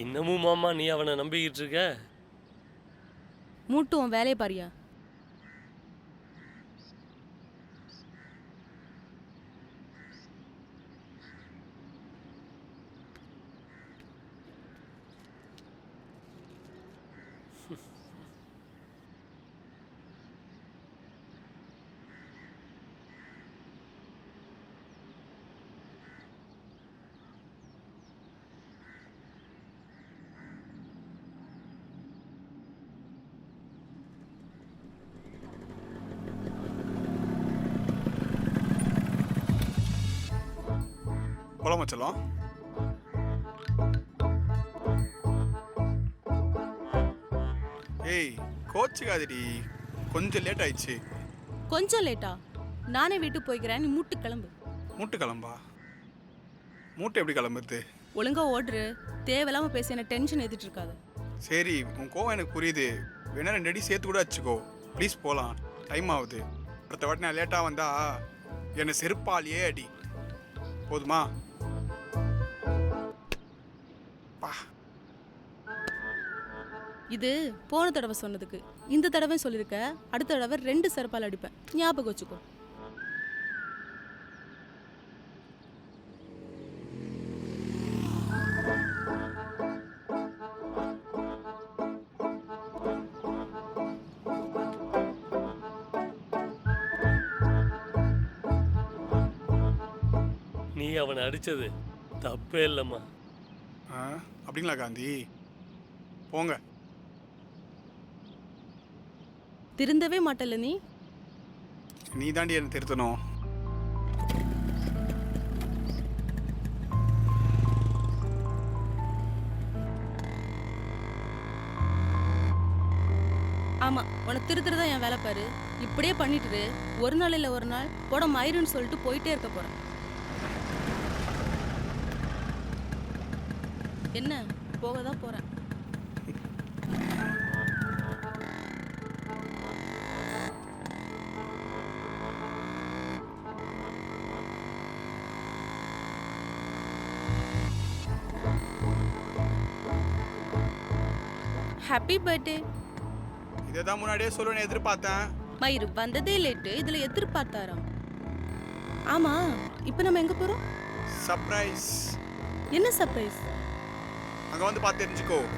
இன்னமும் மாமா நீ அவனை நம்பிக்கிட்டு இருக்க? மூட்டு உன் வேலையை பாரியா. போலாமா செல்லம்? ஏய் கோச்சுக்காதடி, கொஞ்சம் லேட் ஆயிடுச்சு. கொஞ்சம் லேட்டா? நானே வீட்டுக்கு போய்க்கிறேன், நீ மூட்டு கிளம்பு. மூட்டு கிளம்பா? மூட்டை எப்படி கிளம்புறது? ஒழுங்கா ஓடுறு. தேவையில்லாம பேசி என்ன டென்ஷன் ஏத்திட்டு இருக்காது. சரி உன் கோவம் எனக்கு புரியுது. வேணா 2 அடி சேர்த்து கூட வச்சுக்கோ. ப்ளீஸ் போகலாம், டைம் ஆகுது. அடுத்த வாட்டி நான் லேட்டாக வந்தா என்னை செருப்பாலேயே அடி, போதுமா? பா, இது போன தடவை சொன்னதுக்கு. இந்த தடவை சொல்லியிருக்க, அடுத்த தடவை 2 செருப்பால் அடிப்பேன், ஞாபகம் வச்சுக்கோ. நீ அவனை அடிச்சது தப்பே இல்லைம்மா. அப்படிங்களா காந்தி? போங்க. திருந்தவே மாட்டல நீ. நீ தாண்டி என்ன திருத்தணும். ஆமா, உனக்கு திருத்துறதா என் வேலை பாரு. இப்படியே பண்ணிட்டு ஒரு நாள் இல்ல ஒரு நாள் போட மயிருன்னு சொல்லிட்டு போயிட்டே இருக்க போறேன். என்ன, போகதான் போறேன். Happy birthday. இதை தான் முன்னாடியே சொல்லுவேன்னு எதிர்பார்த்தேன். மயிறு வந்ததே லேட்டு, இதுல எதிர்பார்த்தாராம். ஆமா, இப்போ நம்ம எங்க போறோம்? சர்ப்ரைஸ். என்ன சர்ப்ரைஸ்? அங்கே வந்து பார்த்து தெரிஞ்சுக்கோ.